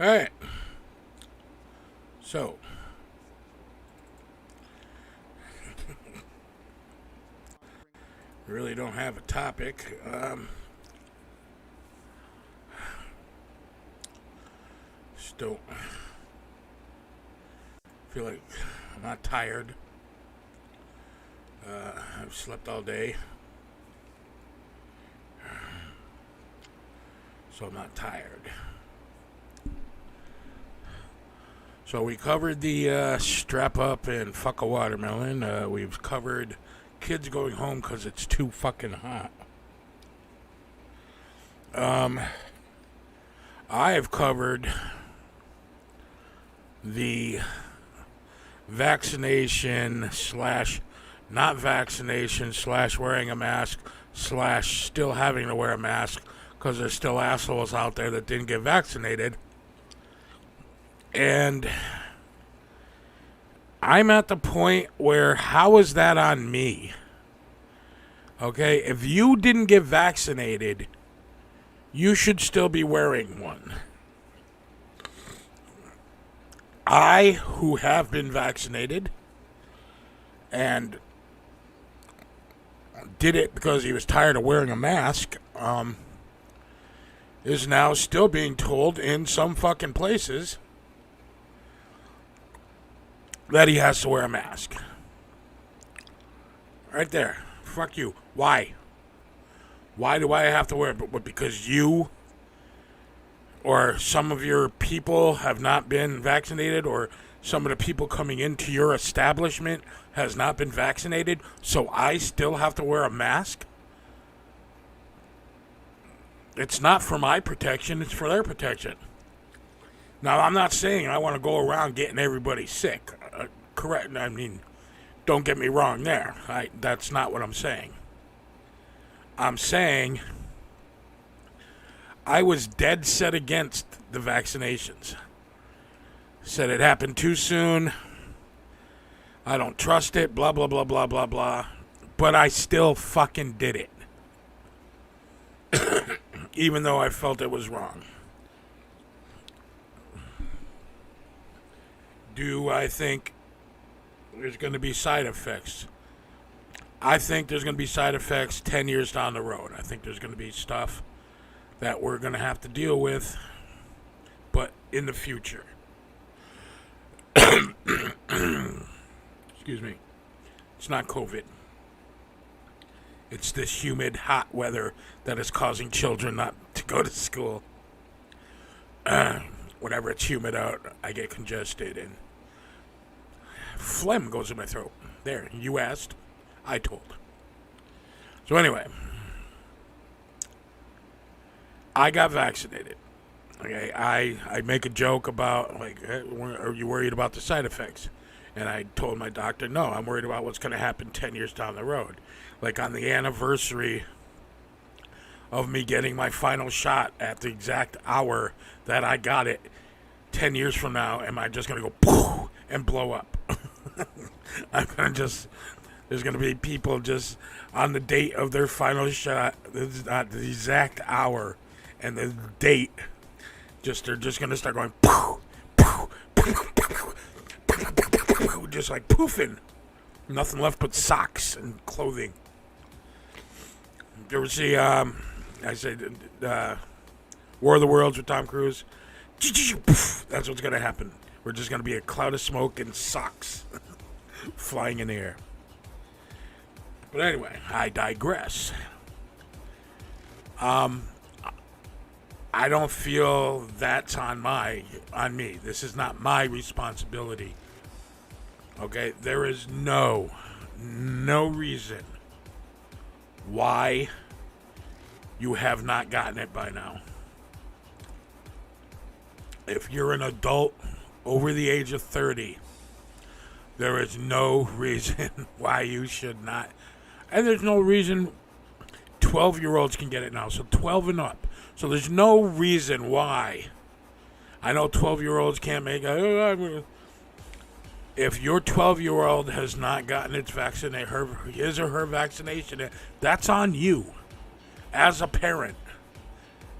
Alright. So. Really don't have a topic. Just don't feel like I'm not tired. I've slept all day. So I'm not tired. So we covered the strap up and fuck a watermelon. We've covered kids going home because it's too fucking hot. I have covered the vaccination slash not vaccination slash wearing a mask slash still having to wear a mask because there's still assholes out there that didn't get vaccinated. And I'm at the point where, how is that on me? Okay, if you didn't get vaccinated, you should still be wearing one. I, who have been vaccinated, and did it because he was tired of wearing a mask, is now still being told in some fucking places that he has to wear a mask. Right there. Fuck you. Why? Why do I have to wear it? But because you or some of your people have not been vaccinated, or some of the people coming into your establishment has not been vaccinated, so I still have to wear a mask? It's not for my protection, it's for their protection. Now, I'm not saying I want to go around getting everybody sick. Correct. I mean, don't get me wrong there. That's not what I'm saying. I'm saying I was dead set against the vaccinations. Said it happened too soon. I don't trust it, blah, blah, blah, blah, blah, blah. But I still fucking did it. Even though I felt it was wrong. Do I think there's going to be side effects? I think there's going to be side effects 10 years down the road. I think there's going to be stuff that we're going to have to deal with, but in the future. Excuse me. It's not COVID. It's this humid, hot weather that is causing children not to go to school. Whenever it's humid out, I get congested and phlegm goes in my throat. There, you asked, I told. So anyway, I got vaccinated. Okay, I make a joke about, like, hey, are you worried about the side effects? And I told my doctor, no, I'm worried about what's going to happen 10 years down the road. Like on the anniversary of me getting my final shot at the exact hour that I got it, 10 years from now, am I just going to go poof and blow up? I'm going to just, there's going to be people just on the date of their final shot, this is not the exact hour and the date, they're just going to start going poof, poof, poof, poof, poof, just like poofing. Nothing left but socks and clothing. You ever see, I said, War of the Worlds with Tom Cruise? That's what's going to happen. We're just going to be a cloud of smoke and socks flying in the air. But anyway, I digress. I don't feel that's on me. This is not my responsibility. Okay? There is no reason why you have not gotten it by now. If you're an adult over the age of 30, there is no reason why you should not. And there's no reason 12-year-olds can get it now, so 12 and up. So there's no reason why. I know 12-year-olds can't make it. If your 12-year-old has not gotten its his or her vaccination, that's on you. As a parent,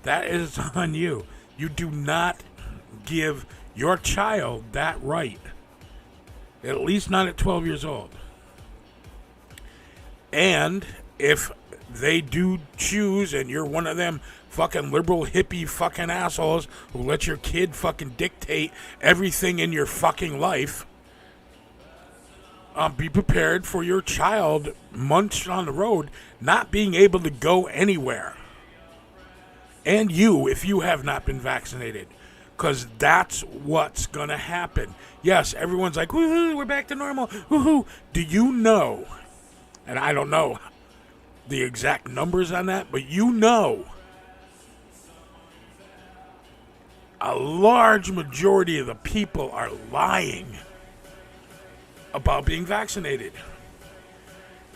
that is on you. You do not give your child that right. At least not at 12 years old. And if they do choose, and you're one of them fucking liberal hippie fucking assholes who let your kid fucking dictate everything in your fucking life, be prepared for your child months on the road not being able to go anywhere. And you, if you have not been vaccinated. Because that's what's going to happen. Yes, everyone's like, woohoo, we're back to normal. Woohoo. Do you know, and I don't know the exact numbers on that, but you know, a large majority of the people are lying about being vaccinated.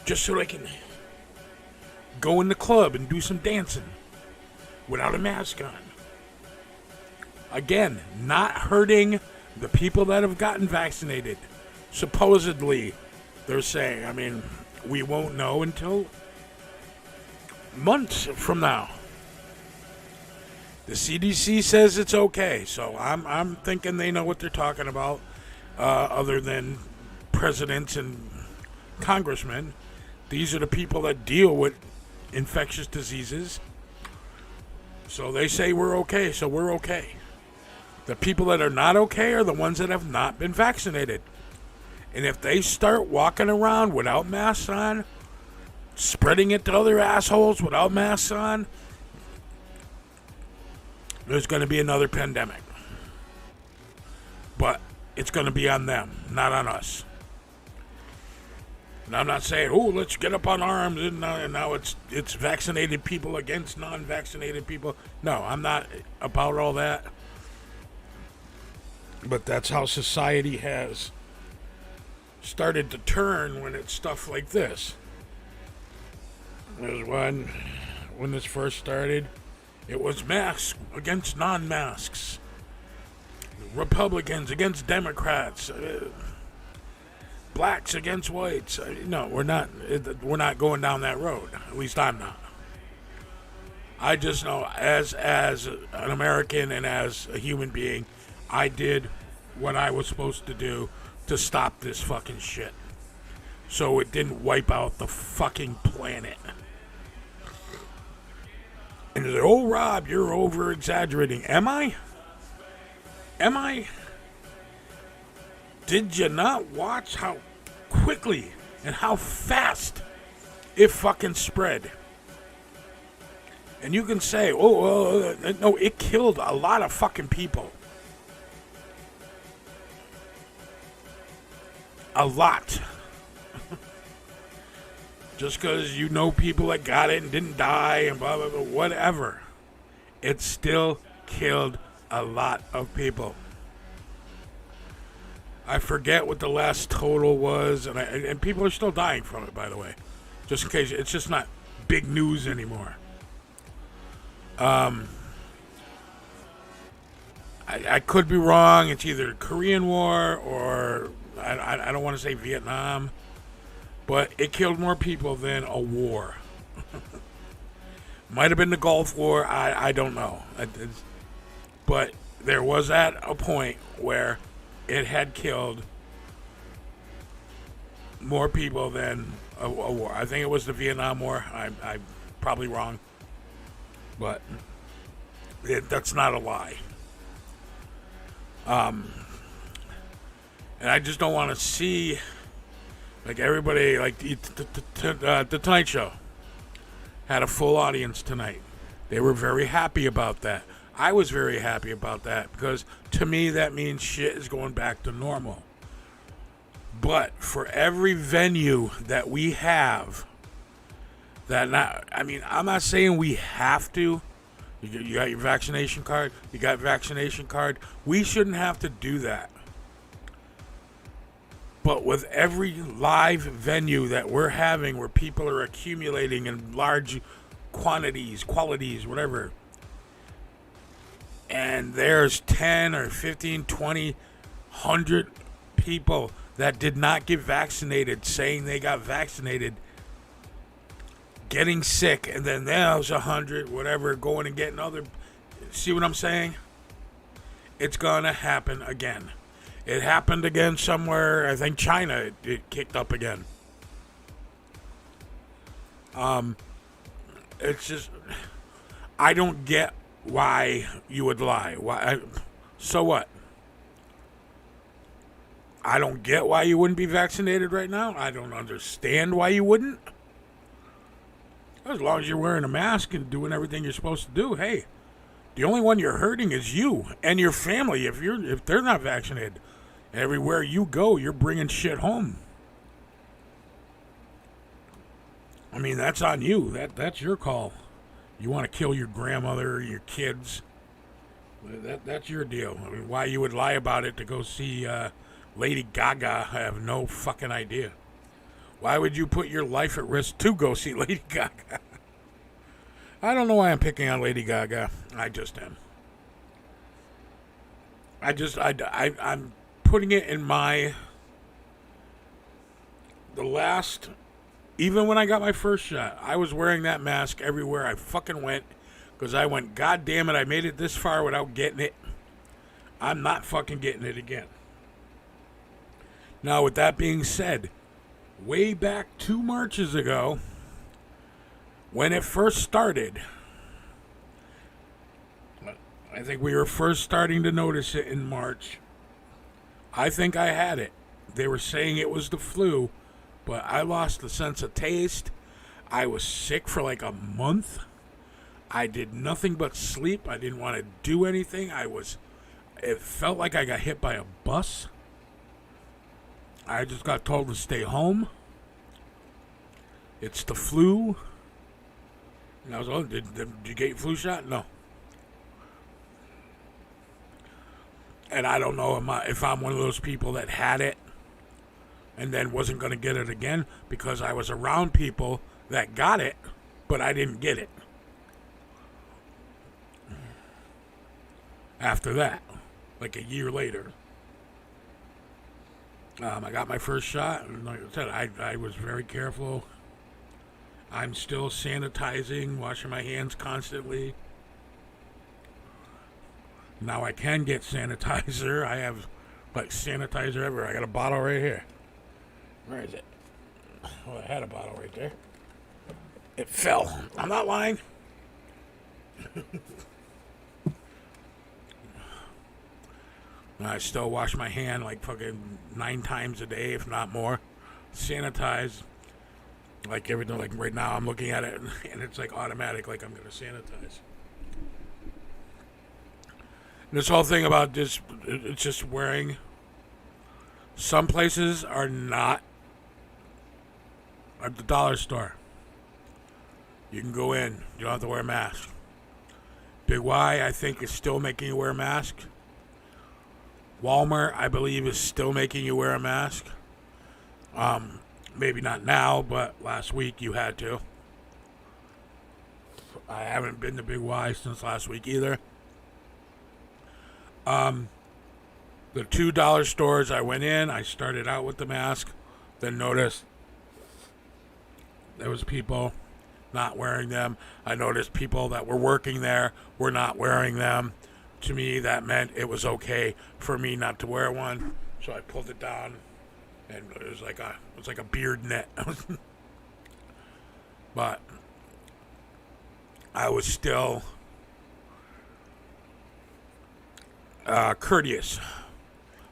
Just so they can go in the club and do some dancing without a mask on. Again, not hurting the people that have gotten vaccinated. Supposedly, they're saying, I mean, we won't know until months from now. The CDC says it's okay, so I'm thinking they know what they're talking about, other than presidents and congressmen. These are the people that deal with infectious diseases. So they say we're okay, so we're okay. The people that are not okay are the ones that have not been vaccinated. And if they start walking around without masks on, spreading it to other assholes without masks on, there's going to be another pandemic. But it's going to be on them, not on us. And I'm not saying, oh, let's get up on arms and now it's vaccinated people against non-vaccinated people. No, I'm not about all that. But that's how society has started to turn when it's stuff like this. There's when this first started, it was masks against non-masks. Republicans against Democrats. Blacks against whites. No, we're not going down that road. At least I'm not. I just know as an American and as a human being, I did what I was supposed to do to stop this fucking shit. So it didn't wipe out the fucking planet. And they're like, oh, Rob, you're over-exaggerating. Am I? Am I? Did you not watch how quickly and how fast it fucking spread? And you can say, no, it killed a lot of fucking people. A lot. Just because you know people that got it and didn't die and blah, blah, blah, whatever. It still killed a lot of people. I forget what the last total was, and people are still dying from it, by the way. Just in case, it's just not big news anymore. I could be wrong. It's either Korean War or I don't want to say Vietnam, but it killed more people than a war. Might have been the Gulf War. I don't know. But there was at a point where it had killed more people than a war. I think it was the Vietnam War. I'm probably wrong. But that's not a lie. And I just don't want to see, like, everybody, like, the Tonight Show had a full audience tonight. They were very happy about that. I was very happy about that because, to me, that means shit is going back to normal. But for every venue that we have, I'm not saying we have to. You got your vaccination card. You got vaccination card. We shouldn't have to do that. But with every live venue that we're having where people are accumulating in large qualities, whatever, and there's 10 or 15, 20, 100 people that did not get vaccinated saying they got vaccinated, getting sick, and then there's 100, whatever, going and getting other. See what I'm saying? it's gonna happen again. It happened again somewhere. I think China. It kicked up again. It's just, I don't get why you would lie. Why? So what? I don't get why you wouldn't be vaccinated right now. I don't understand why you wouldn't. As long as you're wearing a mask and doing everything you're supposed to do, hey, the only one you're hurting is you and your family. If they're not vaccinated, everywhere you go, you're bringing shit home. I mean, that's on you. That's your call. You want to kill your grandmother or your kids? That's your deal. I mean, why you would lie about it to go see Lady Gaga, I have no fucking idea. Why would you put your life at risk to go see Lady Gaga? I don't know why I'm picking on Lady Gaga. I just am. I'm putting it in even when I got my first shot, I was wearing that mask everywhere I fucking went because I went, God damn it, I made it this far without getting it. I'm not fucking getting it again. Now, with that being said, way back 2 Marches ago, when it first started, I think we were first starting to notice it in March. I think I had it. They were saying it was the flu, but I lost the sense of taste. I was sick for like a month. I did nothing but sleep. I didn't want to do anything. It felt like I got hit by a bus. I just got told to stay home. It's the flu. And I was, did you get your flu shot? No. And I don't know if I'm one of those people that had it and then wasn't going to get it again because I was around people that got it, but I didn't get it. After that, like a year later. I got my first shot, and like I said, I was very careful. I'm still sanitizing, washing my hands constantly. Now I can get sanitizer. I have like sanitizer everywhere. I got a bottle right here. Where is it? Oh, I had a bottle right there. It fell. I'm not lying. I still wash my hand like fucking 9 times a day, if not more. Sanitize. Like everything, like right now I'm looking at it and it's like automatic, like I'm going to sanitize. And this whole thing about this, it's just wearing. Some places are not. At the dollar store, you can go in. You don't have to wear a mask. Big Y, I think, is still making you wear a mask. Walmart, I believe, is still making you wear a mask. Maybe not now, but last week you had to. I haven't been to Big Y since last week either. The $2 stores I went in, I started out with the mask, then noticed there was people not wearing them. I noticed people that were working there were not wearing them. To me, that meant it was okay for me not to wear one. So I pulled it down, and it was like a beard net. But I was still courteous.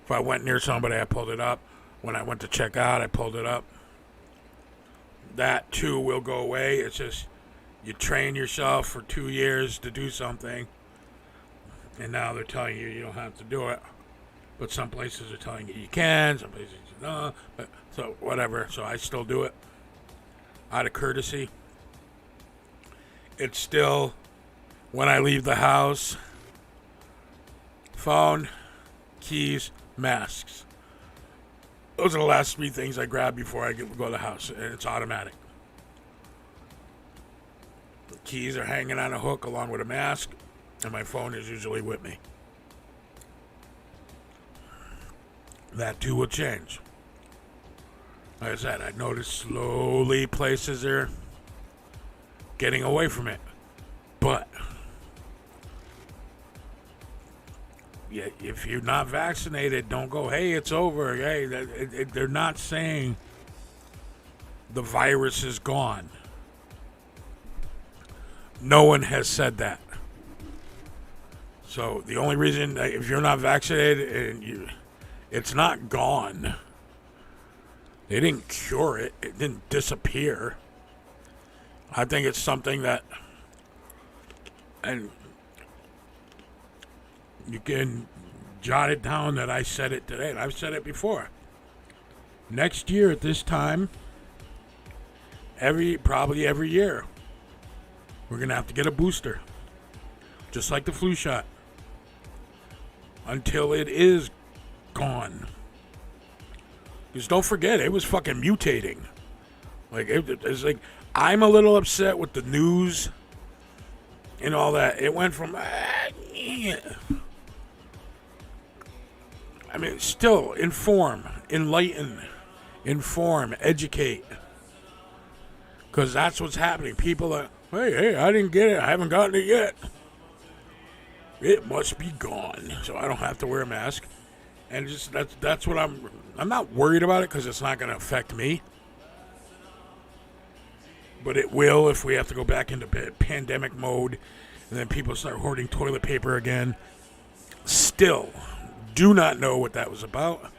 If I went near somebody, I pulled it up. When I went to check out, I pulled it up. That too will go away. It's just you train yourself for 2 years to do something, and now they're telling you don't have to do it. But some places are telling you can, some places you don't. But so whatever. So I still do it out of courtesy. It's still when I leave the house: phone, keys, masks. Those are the last 3 things I grab before I go to the house, and it's automatic. The keys are hanging on a hook along with a mask, and my phone is usually with me. That too will change. Like I said, I noticed slowly places are getting away from it. But if you're not vaccinated, don't go, hey, it's over. Hey, they're not saying the virus is gone. No one has said that. So the only reason, if you're not vaccinated and it's not gone. They didn't cure it. It didn't disappear. I think it's something that, and you can jot it down that I said it today, and I've said it before. Next year at this time, probably every year, we're going to have to get a booster. Just like the flu shot. Until it is gone. Because don't forget, it was fucking mutating. Like, it's like, I'm a little upset with the news and all that. It went from, I mean, still, inform, enlighten, inform, educate. Because that's what's happening. People are, hey, I didn't get it. I haven't gotten it yet. It must be gone. So I don't have to wear a mask. And just that's what I'm not worried about it because it's not going to affect me. But it will if we have to go back into pandemic mode and then people start hoarding toilet paper again. Still, do not know what that was about.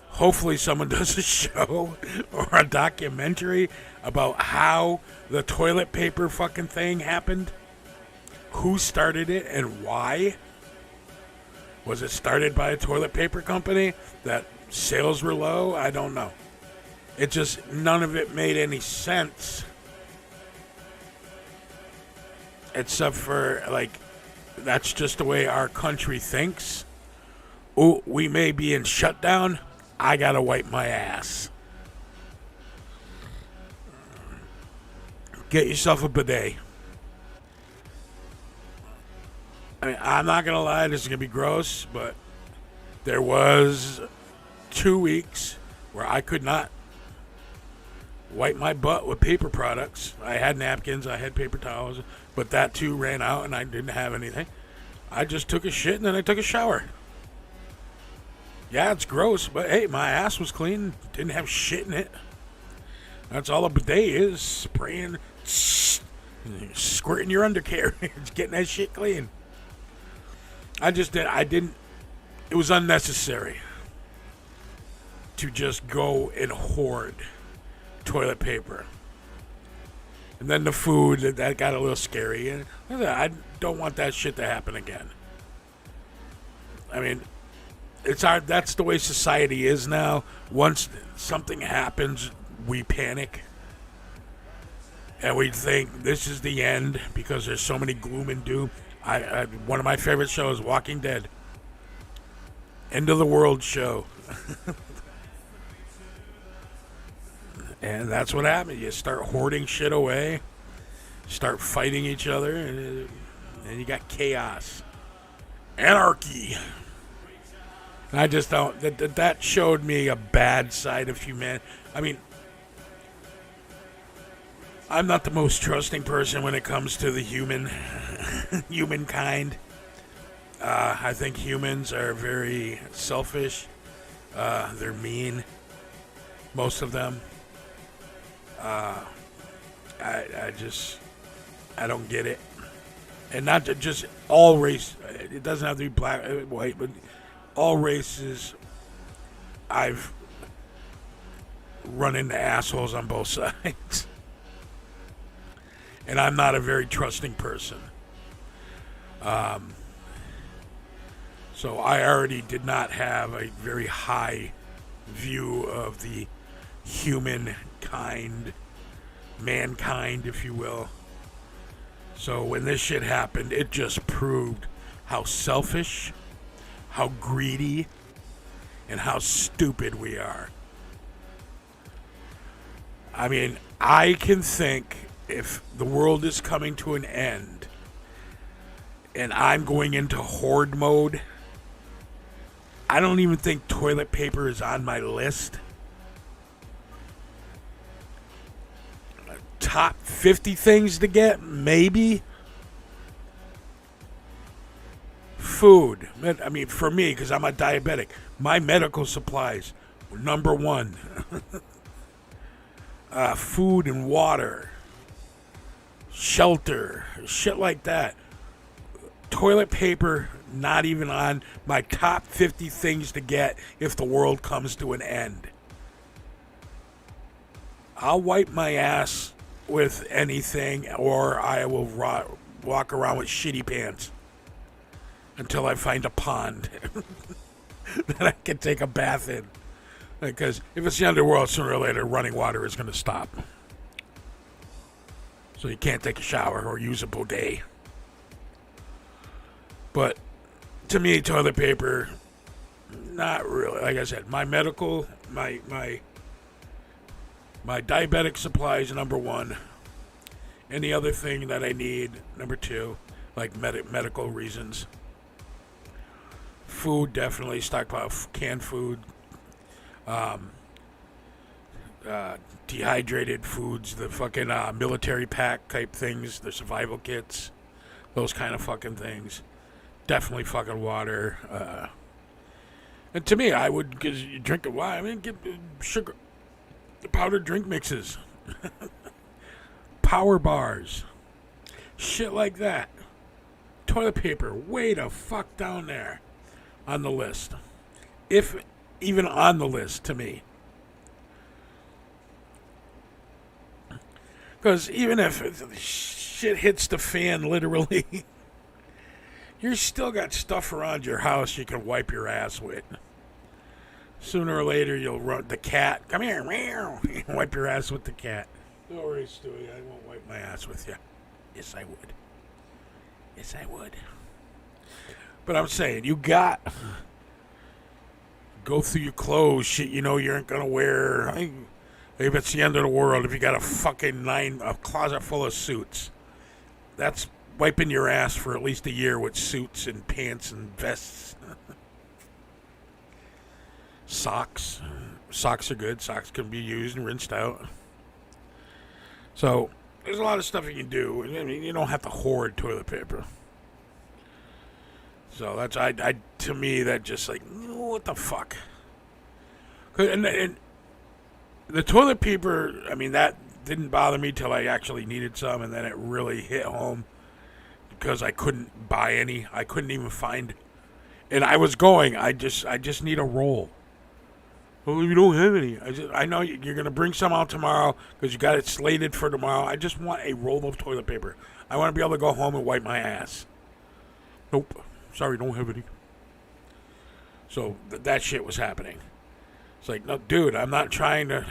Hopefully someone does a show or a documentary about how the toilet paper fucking thing happened. Who started it and why? Was it started by a toilet paper company that sales were low? I don't know. It just, none of it made any sense. Except for, like, that's just the way our country thinks. Oh, we may be in shutdown. I gotta wipe my ass. Get yourself a bidet. I mean, I'm not going to lie, this is going to be gross, but there was 2 weeks where I could not wipe my butt with paper products. I had napkins, I had paper towels, but that too ran out and I didn't have anything. I just took a shit and then I took a shower. Yeah, it's gross, but hey, my ass was clean, didn't have shit in it. That's all a bidet is, spraying, squirting your undercarriage, getting that shit clean. I didn't, it was unnecessary to just go and hoard toilet paper. And then the food, that got a little scary. And I don't want that shit to happen again. I mean, that's the way society is now. Once something happens, we panic. And we think this is the end because there's so many gloom and doom. One of my favorite shows, Walking Dead. End of the world show. And that's what happened. You start hoarding shit away, start fighting each other, and you got chaos. Anarchy. And I just don't, that showed me a bad side of humanity. I mean, I'm not the most trusting person when it comes to the humankind. I think humans are very selfish. They're mean. Most of them. I don't get it. And not just all race. It doesn't have to be black, white, but all races. I've run into assholes on both sides. And I'm not a very trusting person. So I already did not have a very high view of the humankind, mankind, if you will. So when this shit happened, it just proved how selfish, how greedy, and how stupid we are. I mean, I can think if the world is coming to an end and I'm going into hoard mode, I don't even think toilet paper is on my list. Top 50 things to get, maybe. food. I mean, for me, because I'm a diabetic, my medical supplies, number one. Food and water, shelter, shit like that. Toilet paper, not even on my top 50 things to get if the world comes to an end. I'll wipe my ass with anything, or I will walk around with shitty pants until I find a pond that I can take a bath in. Because if it's the underworld, sooner or later, running water is going to stop. So you can't take a shower or use a bidet. But to me, toilet paper, not really. Like I said, my medical, my diabetic supplies, number one. Any other thing that I need, number two, like medical reasons. Food, definitely stockpile canned food. Dehydrated foods, the fucking military pack type things, the survival kits, those kind of fucking things. Definitely fucking water. And to me, I would, because you drink a wine, I mean, get sugar, powdered drink mixes, power bars, shit like that. Toilet paper, way the fuck down there on the list. If even on the list to me. Because even if shit hits the fan, literally, you still got stuff around your house you can wipe your ass with. Sooner or later, you'll run the cat. Come here, meow. Wipe your ass with the cat. Don't worry, Stewie. I won't wipe my ass with you. Yes, I would. Yes, I would. But I'm saying, you got... Go through your clothes, shit you know you aren't going to wear. If it's the end of the world, if you got a closet full of suits, that's wiping your ass for at least a year with suits and pants and vests. Socks. Socks are good. Socks can be used and rinsed out. So, there's a lot of stuff you can do. I mean, you don't have to hoard toilet paper. So that's to me that just like, what the fuck? And the toilet paper, I mean, that didn't bother me till I actually needed some, and then it really hit home because I couldn't buy any. I couldn't even find, and I was going. I just need a roll. Well, you don't have any. I know you're gonna bring some out tomorrow because you got it slated for tomorrow. I just want a roll of toilet paper. I want to be able to go home and wipe my ass. Nope. Sorry, don't have any. So that shit was happening. It's like, no, dude, I'm not trying to.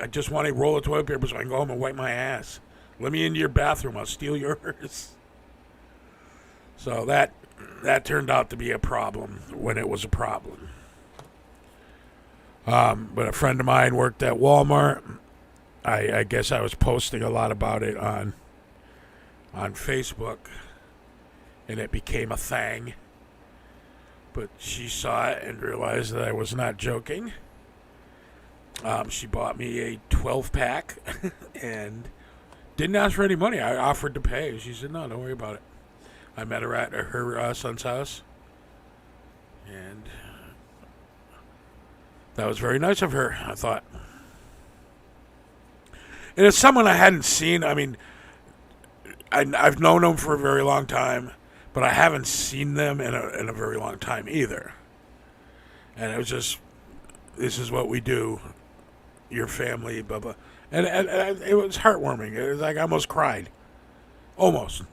I just want a roll of toilet paper so I can go home and wipe my ass. Let me into your bathroom. I'll steal yours. So that turned out to be a problem when it was a problem. But a friend of mine worked at Walmart. I guess I was posting a lot about it on Facebook, and it became a thing. But she saw it and realized that I was not joking. She bought me a 12-pack and didn't ask for any money. I offered to pay. She said, no, don't worry about it. I met her at her son's house, and that was very nice of her, I thought. And it's someone I hadn't seen. I mean, I've known them for a very long time, but I haven't seen them in a very long time either. And it was just, this is what we do, your family, blah, blah. And it was heartwarming. It was like I almost cried. Almost.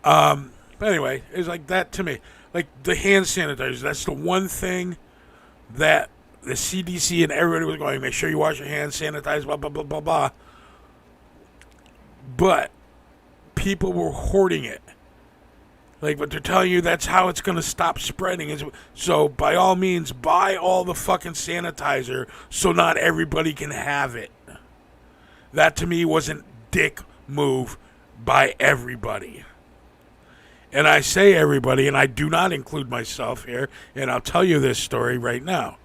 But anyway, it was like that to me. Like the hand sanitizers, that's the one thing that the CDC and everybody was going, make sure you wash your hands, sanitize, blah, blah, blah, blah, blah. But people were hoarding it. Like, but they're telling you that's how it's going to stop spreading. So, by all means, buy all the fucking sanitizer so not everybody can have it. That, to me, was a dick move by everybody. And I say everybody, and I do not include myself here, and I'll tell you this story right now.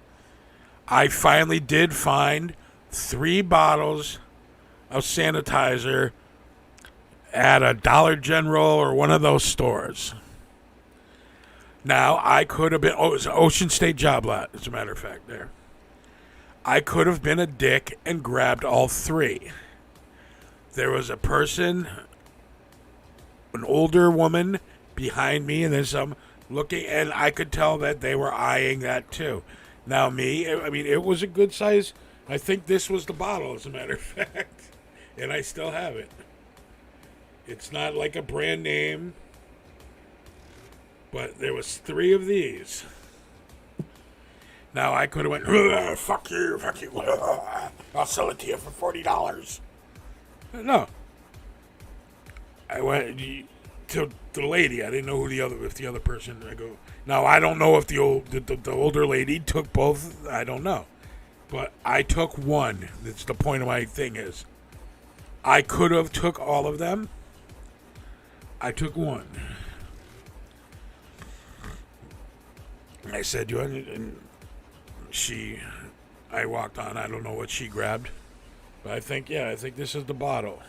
I finally did find 3 bottles of sanitizer at a Dollar General or one of those stores. Now, I could have been, it was an Ocean State job lot, as a matter of fact, there. I could have been a dick and grabbed all three. There was a person, an older woman behind me, and then some looking, and I could tell that they were eyeing that too. Now, it was a good size. I think this was the bottle, as a matter of fact, and I still have it. It's not like a brand name, but there was three of these. Now, I could have went, fuck you, I'll sell it to you for $40. No. I went to the lady. I didn't know if the other person, I go, now, I don't know if the older lady took both. I don't know. But I took one. That's the point of my thing is. I could have took all of them. I took one. I said, you want it? And I walked on. I don't know what she grabbed. But I think this is the bottle.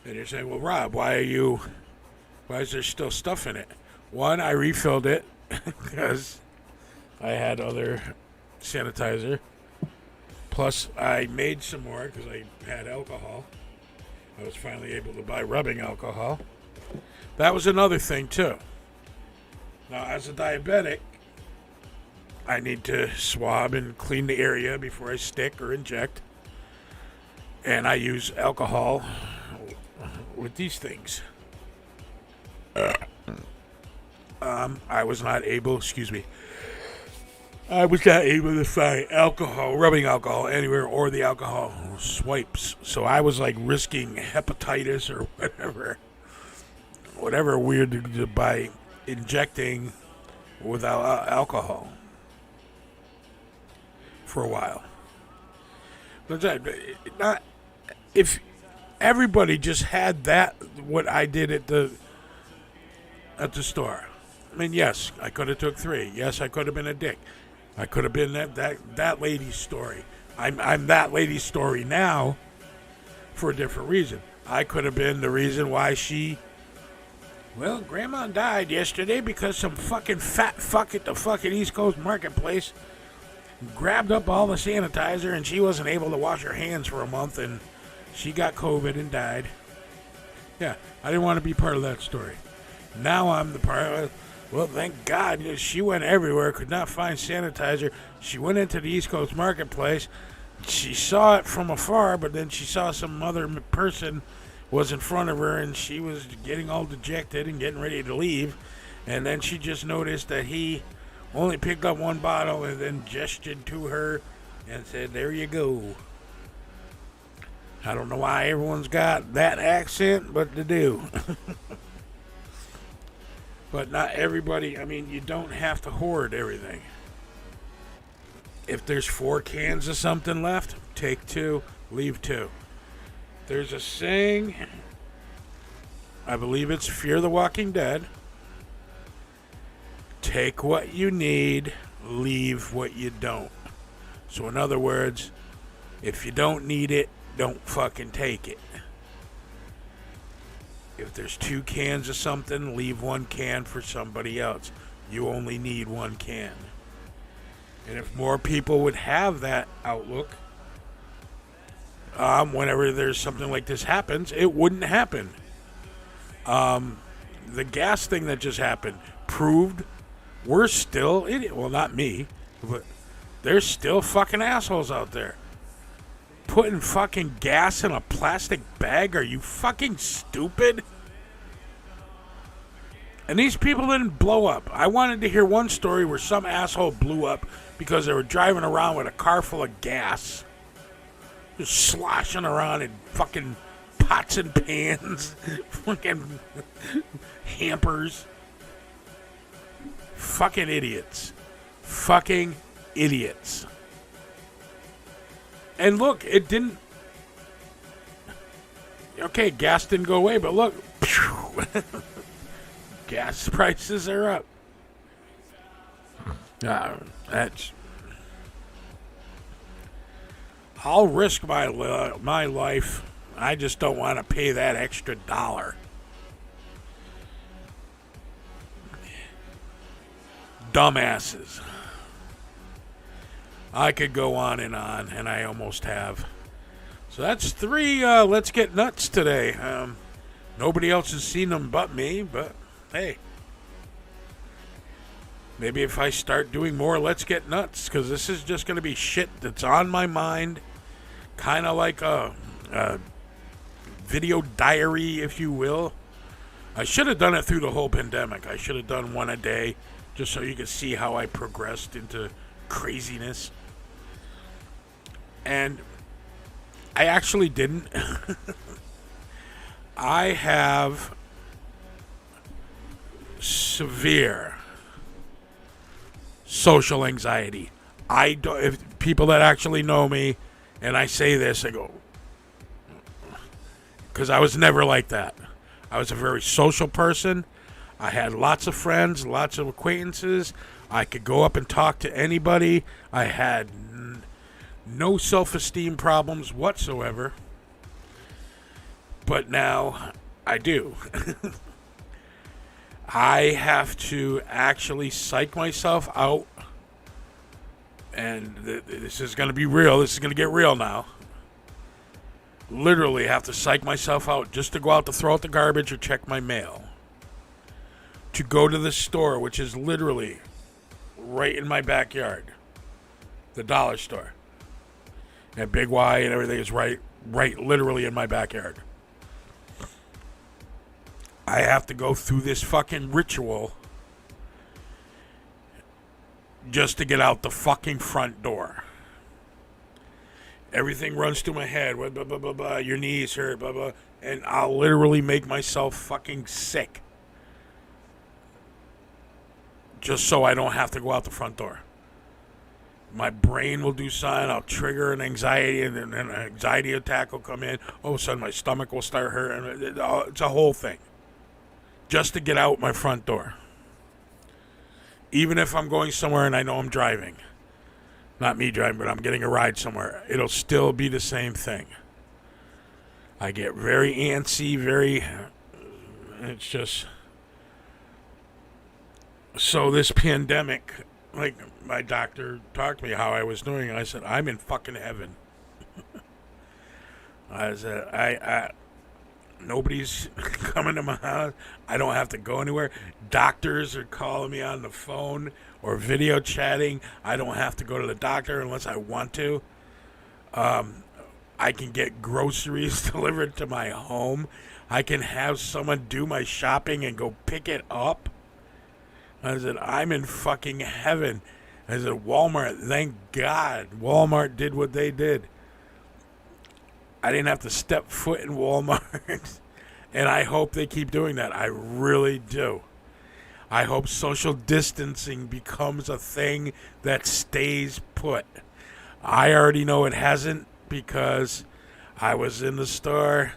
And you're saying, well, Rob, why is there still stuff in it? One, I refilled it because I had other sanitizer. Plus, I made some more because I had alcohol. I was finally able to buy rubbing alcohol. That was another thing, too. Now, as a diabetic, I need to swab and clean the area before I stick or inject. And I use alcohol with these things. I was not able to find rubbing alcohol anywhere, or the alcohol swipes. So I was like risking hepatitis or whatever weird by injecting without alcohol for a while. But if everybody just had that, what I did at the store. I mean, yes, I could have took three. Yes, I could have been a dick. I could have been that lady's story. I'm that lady's story now for a different reason. I could have been the reason why Grandma died yesterday because some fucking fat fuck at the fucking East Coast Marketplace grabbed up all the sanitizer and she wasn't able to wash her hands for a month and she got COVID and died. Yeah, I didn't want to be part of that story. Now I'm the part of it. Well, thank God, she went everywhere, could not find sanitizer. She went into the East Coast Marketplace. She saw it from afar, but then she saw some other person was in front of her, and she was getting all dejected and getting ready to leave. And then she just noticed that he only picked up one bottle and then gestured to her and said, there you go. I don't know why everyone's got that accent, but they do. But not everybody, you don't have to hoard everything. If there's 4 cans of something left, take 2, leave 2. There's a saying, I believe it's Fear the Walking Dead. Take what you need, leave what you don't. So in other words, if you don't need it, don't fucking take it. If there's 2 cans of something, leave 1 can for somebody else. You only need 1 can. And if more people would have that outlook, whenever there's something like this happens, it wouldn't happen. The gas thing that just happened proved we're still idiot. Well, not me, but there's still fucking assholes out there. Putting fucking gas in a plastic bag? Are you fucking stupid? And these people didn't blow up. I wanted to hear one story where some asshole blew up because they were driving around with a car full of gas. Just sloshing around in fucking pots and pans. Fucking hampers. Fucking idiots. Fucking idiots. And look, it didn't... Okay, gas didn't go away, but look. Gas prices are up. I'll risk my life. I just don't want to pay that extra dollar. Dumbasses. I could go on, and I almost have. So that's 3 Let's Get Nuts today. Nobody else has seen them but me, but hey. Maybe if I start doing more Let's Get Nuts, because this is just going to be shit that's on my mind. Kind of like a video diary, if you will. I should have done it through the whole pandemic. I should have done one a day, just so you could see how I progressed into craziness. And I actually didn't. I have severe social anxiety. I don't. If people that actually know me, and I say this, I go, because I was never like that. I was a very social person. I had lots of friends, lots of acquaintances. I could go up and talk to anybody. I had no self-esteem problems whatsoever. But now I do. I have to actually psych myself out. And this is going to be real. This is going to get real now. Literally have to psych myself out just to go out to throw out the garbage or check my mail. To go to the store, which is literally right in my backyard. The dollar store. And Big Y and everything is right literally in my backyard. I have to go through this fucking ritual just to get out the fucking front door. Everything runs through my head. Blah, blah, blah, blah, blah. Your knees hurt, blah, blah. And I'll literally make myself fucking sick. Just so I don't have to go out the front door. My brain will do something. I'll trigger an anxiety, and then an anxiety attack will come in. All of a sudden, my stomach will start hurting. It's a whole thing. Just to get out my front door. Even if I'm going somewhere and I know I'm driving. Not me driving, but I'm getting a ride somewhere. It'll still be the same thing. I get very antsy, it's just... So this pandemic, like my doctor talked to me how I was doing. I said, I'm in fucking heaven. I said, I nobody's coming to my house. I don't have to go anywhere. Doctors are calling me on the phone or video chatting. I don't have to go to the doctor unless I want to. I can get groceries delivered to my home. I can have someone do my shopping and go pick it up. I said, I'm in fucking heaven. I said, Walmart, thank God Walmart did what they did. I didn't have to step foot in Walmart. And I hope they keep doing that. I really do. I hope social distancing becomes a thing that stays put. I already know it hasn't, because I was in the store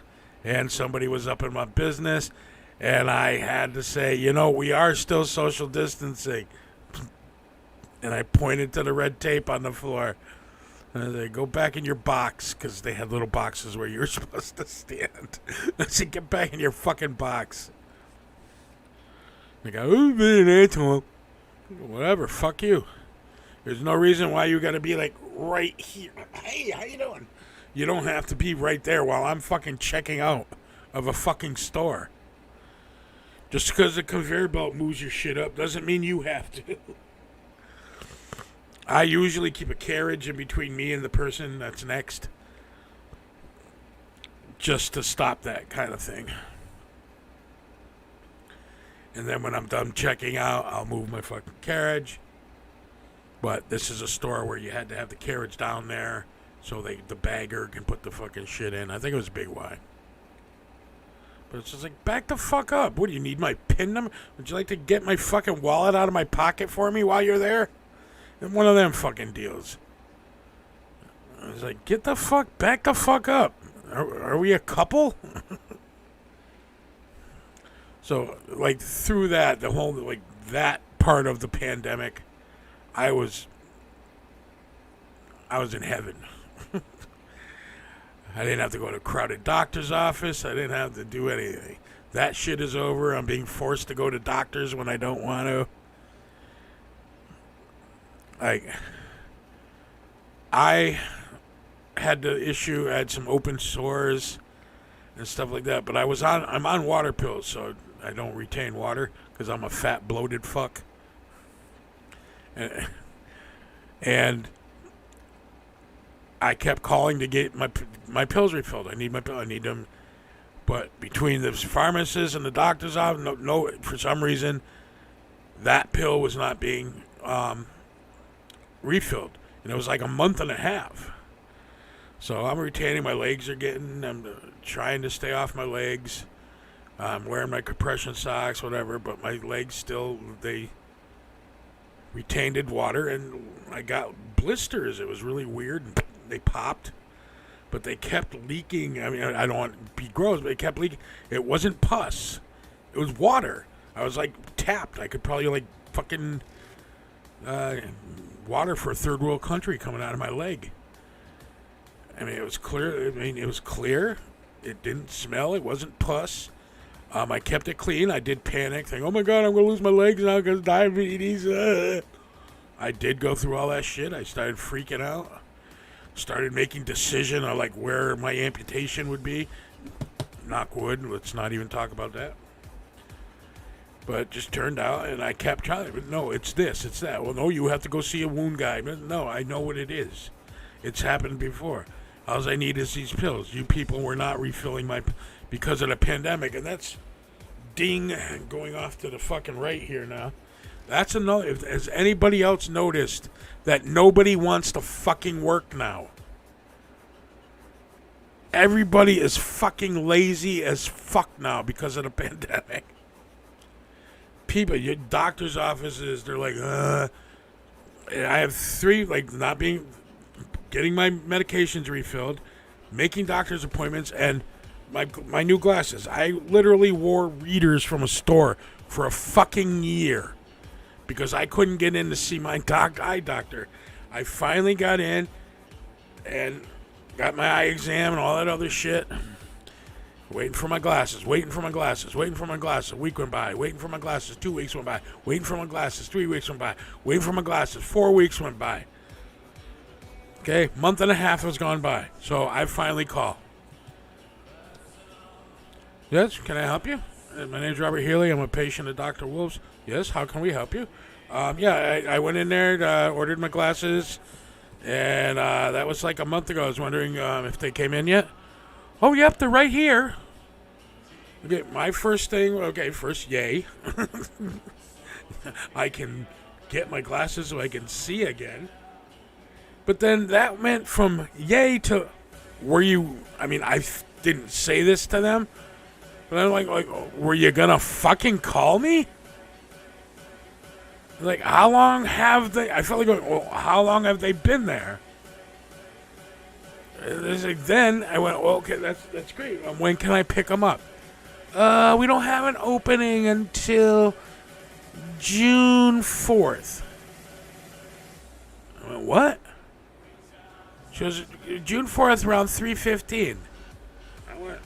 and somebody was up in my business. And I had to say, we are still social distancing. And I pointed to the red tape on the floor. And I said, go back in your box, because they had little boxes where you're supposed to stand. I said, get back in your fucking box. They go, oh, man, asshole. Whatever, fuck you. There's no reason why you got to be like right here. Hey, how you doing? You don't have to be right there while I'm fucking checking out of a fucking store. Just because the conveyor belt moves your shit up doesn't mean you have to. I usually keep a carriage in between me and the person that's next. Just to stop that kind of thing. And then when I'm done checking out, I'll move my fucking carriage. But this is a store where you had to have the carriage down there so the bagger can put the fucking shit in. I think it was Big Y. But it's just like, back the fuck up. What, do you need my PIN number? Would you like to get my fucking wallet out of my pocket for me while you're there? And one of them fucking deals. I was like, back the fuck up. Are we a couple? So, like, through that, the whole, like, that part of the pandemic, I was in heaven. I didn't have to go to a crowded doctor's office. I didn't have to do anything. That shit is over. I'm being forced to go to doctors when I don't want to. I had the issue. I had some open sores and stuff like that. But I'm on water pills, so I don't retain water because I'm a fat, bloated fuck. And I kept calling to get my pills refilled. I need my pill. I need them. But between the pharmacist and the doctor's office, no, for some reason, that pill was not being refilled. And it was like a month and a half. So I'm retaining. My legs are getting. I'm trying to stay off my legs. I'm wearing my compression socks, whatever. But my legs still, they retained water, and I got blisters. It was really weird. They popped, but they kept leaking. I mean, I don't want to be gross, but it kept leaking. It wasn't pus. It was water. I was like tapped. I could probably like fucking water for a third world country coming out of my leg. I mean, it was clear. It was clear. It didn't smell. It wasn't pus. I kept it clean. I did panic, thinking, "Oh my God, I'm gonna lose my legs now because of diabetes." I did go through all that shit. I started freaking out. Started making decision on like where my amputation would be. Knock wood. Let's not even talk about that. But it just turned out, and I kept trying. But no, it's this, it's that. Well, no, you have to go see a wound guy. But no, I know what it is. It's happened before. All I need is these pills. You people were not refilling because of the pandemic, and that's ding going off to the fucking right here now. That's another. Has anybody else noticed that nobody wants to fucking work now? Everybody is fucking lazy as fuck now because of the pandemic. People, your doctor's offices, they're like, I have 3, like, getting my medications refilled, making doctor's appointments, and my new glasses. I literally wore readers from a store for a fucking year because I couldn't get in to see my eye doctor. I finally got in and got my eye exam and all that other shit. Waiting for my glasses, waiting for my glasses, waiting for my glasses. A week went by, waiting for my glasses. 2 weeks went by, waiting for my glasses. 3 weeks went by, waiting for my glasses. 4 weeks went by. Okay, month and a half has gone by. So I finally call. Yes, can I help you? My name's Robert Healy. I'm a patient at Dr. Wolf's. Yes, how can we help you? I went in there, ordered my glasses, and that was like a month ago. I was wondering if they came in yet. Oh, yep, they're right here. Okay, my first thing, first, yay. I can get my glasses so I can see again. But then that meant from yay to I didn't say this to them, but I'm like, were you gonna fucking call me? Like, how long have they, I felt like, well, how long have they been there? Then I went, well, okay, that's great. When can I pick them up? We don't have an opening until June 4th. I went, what? She goes, June 4th around 3:15. I went,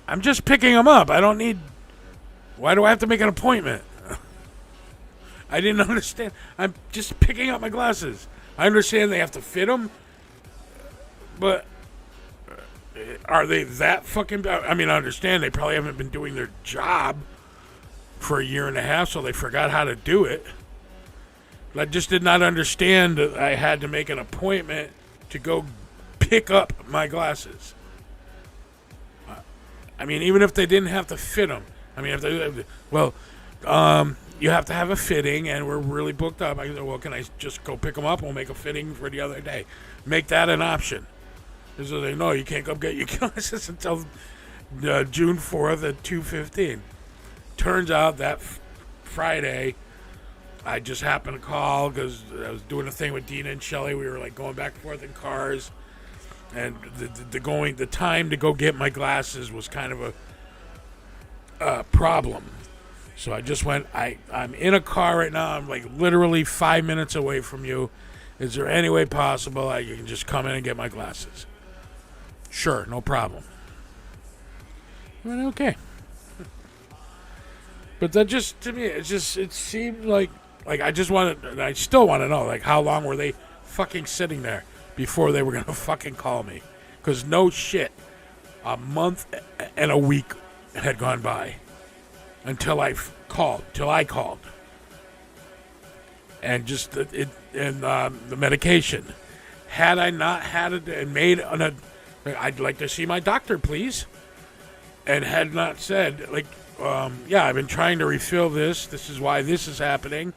I'm just picking them up. I don't need, why do I have to make an appointment? I didn't understand. I'm just picking up my glasses. I understand they have to fit them. But are they that fucking... I understand they probably haven't been doing their job for a year and a half, so they forgot how to do it. But I just did not understand that I had to make an appointment to go pick up my glasses. Even if they didn't have to fit them. You have to have a fitting, and we're really booked up. I said, well, can I just go pick them up? We'll make a fitting for the other day. Make that an option. So they know you can't go get your glasses until June 4th at 2:15. Turns out that Friday, I just happened to call because I was doing a thing with Dina and Shelly. We were like going back and forth in cars, and the time to go get my glasses was kind of a problem. So I just went. I'm in a car right now. I'm like literally 5 minutes away from you. Is there any way possible I can just come in and get my glasses? Sure, no problem. I went, okay. But that just, to me, it seemed like I just wanted, and I still want to know, like, how long were they fucking sitting there before they were going to fucking call me? Because no shit, a month and a week had gone by until I called. And just, the medication. Had I not had it and made I'd like to see my doctor, please. And had not said, like, yeah, I've been trying to refill this. This is why this is happening.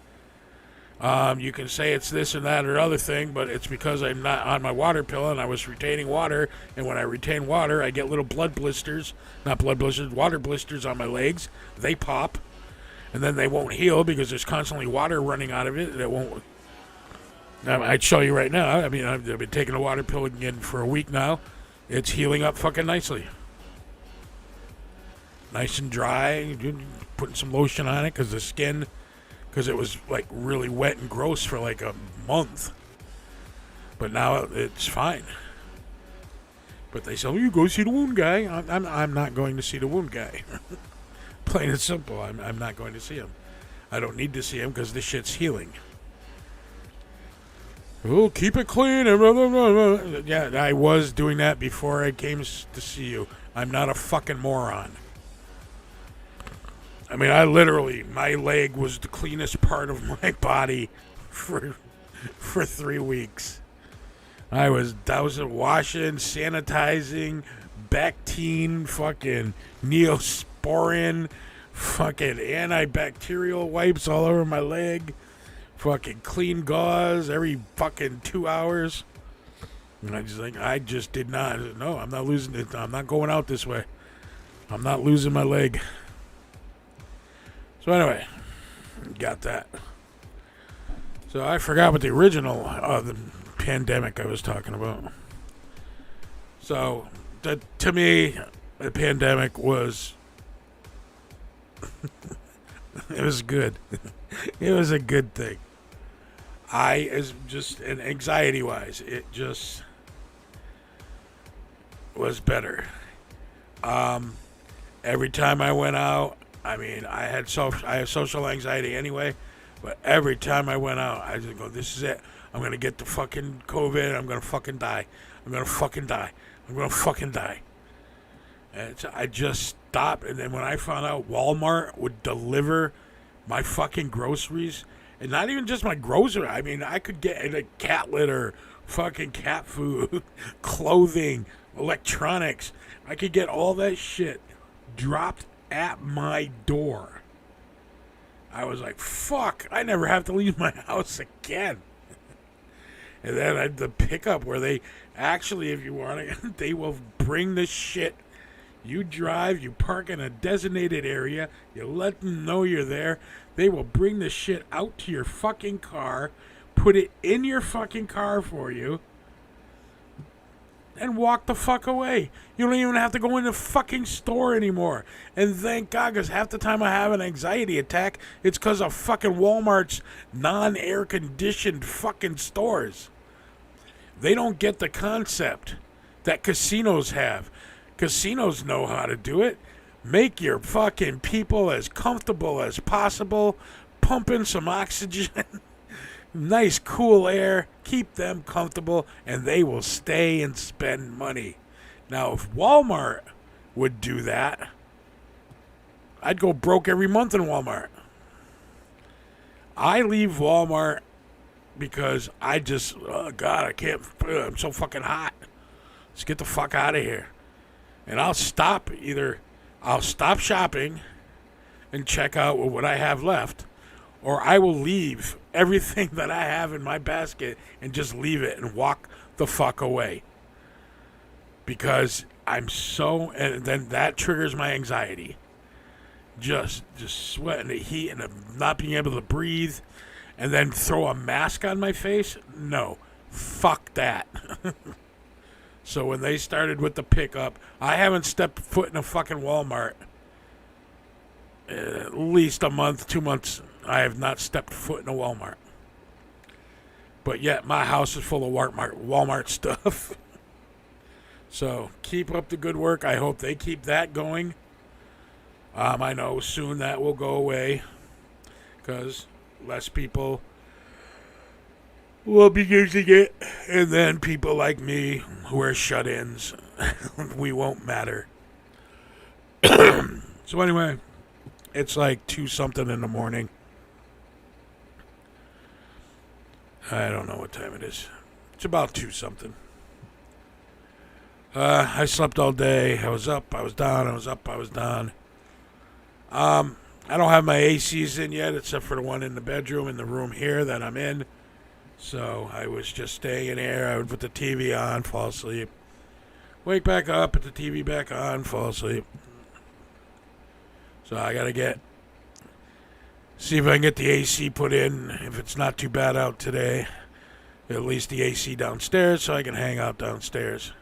You can say it's this and that or other thing, but it's because I'm not on my water pill and I was retaining water. And when I retain water, I get little water blisters on my legs. They pop. And then they won't heal because there's constantly water running out of it. And it won't. I'd show you right now. I mean, I've been taking a water pill again for a week now. It's healing up fucking nicely. Nice and dry. Putting some lotion on it because the skin, because it was like really wet and gross for like a month. But now it's fine. But they say, oh, you go see the wound guy. I'm not going to see the wound guy. Plain and simple. I'm not going to see him. I don't need to see him because this shit's healing. Oh, keep it clean. Yeah, I was doing that before I came to see you. I'm not a fucking moron. I mean, my leg was the cleanest part of my body for 3 weeks. I was washing, sanitizing, Bactine, fucking Neosporin, fucking antibacterial wipes all over my leg, fucking clean gauze every fucking 2 hours. And I just did not. No, I'm not losing it. I'm not going out this way. I'm not losing my leg. So anyway, got that. So I forgot what the original the pandemic I was talking about. So to me, the pandemic was it was good. It was a good thing. And anxiety wise, it just was better. Every time I went out, I mean, I have social anxiety anyway, but every time I went out, I just go, this is it. I'm going to get the fucking COVID. I'm going to fucking die. I'm going to fucking die. I'm going to fucking die. And so I just stopped. And then when I found out Walmart would deliver my fucking groceries, and not even just my groceries, I mean, I could get a cat litter, fucking cat food, clothing, electronics. I could get all that shit dropped at my door. I was like, fuck, I never have to leave my house again. And then I had the pickup where they actually, if you want it, they will bring the shit. You drive, you park in a designated area, you let them know you're there. They will bring the shit out to your fucking car, put it in your fucking car for you, and walk the fuck away. You don't even have to go in the fucking store anymore. And thank God, because half the time I have an anxiety attack, it's because of fucking Walmart's non-air conditioned fucking stores. They don't get the concept that casinos have. Casinos know how to do it. Make your fucking people as comfortable as possible. Pump in some oxygen. Nice cool air, keep them comfortable, and they will stay and spend money. Now, if Walmart would do that, I'd go broke every month in Walmart. I leave Walmart because I just, oh God, I can't, I'm so fucking hot. Let's get the fuck out of here. And I'll stop shopping and check out what I have left, or I will leave everything that I have in my basket and just leave it and walk the fuck away. Because and then that triggers my anxiety. Just sweating the heat and not being able to breathe, and then throw a mask on my face? No. Fuck that. So when they started with the pickup, I haven't stepped foot in a fucking Walmart. At least a month, 2 months, I have not stepped foot in a Walmart. But yet my house is full of Walmart stuff. So keep up the good work. I hope they keep that going. I know soon that will go away because less people will be using it. And then people like me who are shut-ins, we won't matter. So anyway, it's like 2-something in the morning. I don't know what time it is. It's about 2-something. I slept all day. I was up, I was down, I was up, I was down. I don't have my ACs in yet, except for the one in the bedroom in the room here that I'm in. So I was just staying in here. I would put the TV on, fall asleep. Wake back up, put the TV back on, fall asleep. So I gotta see if I can get the AC put in. If it's not too bad out today, at least the AC downstairs so I can hang out downstairs.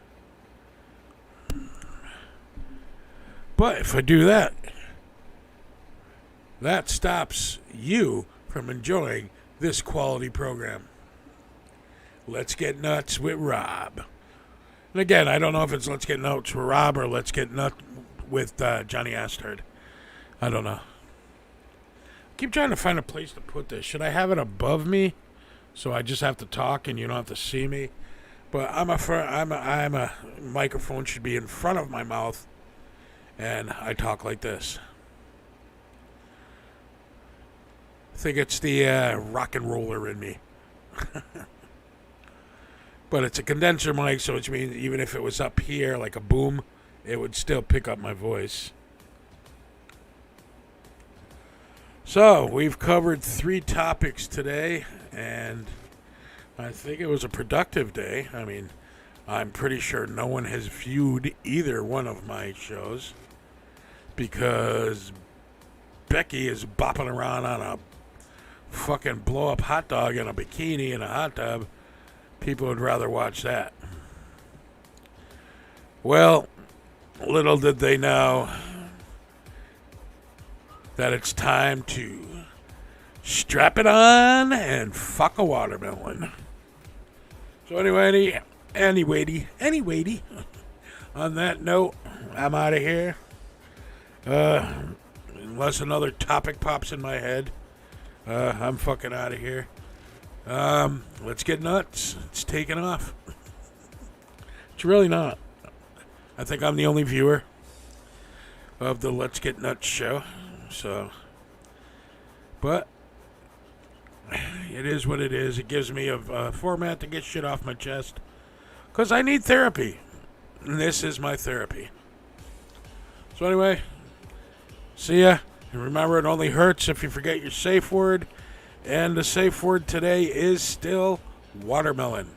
But if I do that, that stops you from enjoying this quality program. Let's Get Nuts with Rob. And again, I don't know if it's Let's Get Nuts with Rob or Let's Get Nuts with Johnny Astard. I don't know. Keep trying to find a place to put this. Should I have it above me so I just have to talk and you don't have to see me? But I'm a microphone should be in front of my mouth, and I talk like this. I think it's the rock and roller in me. But it's a condenser mic, so which means even if it was up here like a boom, it would still pick up my voice. So, we've covered 3 topics today, and I think it was a productive day. I mean, I'm pretty sure no one has viewed either one of my shows because Becky is bopping around on a fucking blow-up hot dog in a bikini in a hot tub. People would rather watch that. Well, little did they know that it's time to strap it on and fuck a watermelon. So anyway, on that note, I'm out of here. Unless another topic pops in my head, I'm fucking out of here. Let's Get Nuts. It's taking off. It's really not. I think I'm the only viewer of the Let's Get Nuts show. So, but it is what it is. It gives me a format to get shit off my chest because I need therapy. And this is my therapy. So anyway, see ya. And remember, it only hurts if you forget your safe word. And the safe word today is still watermelon.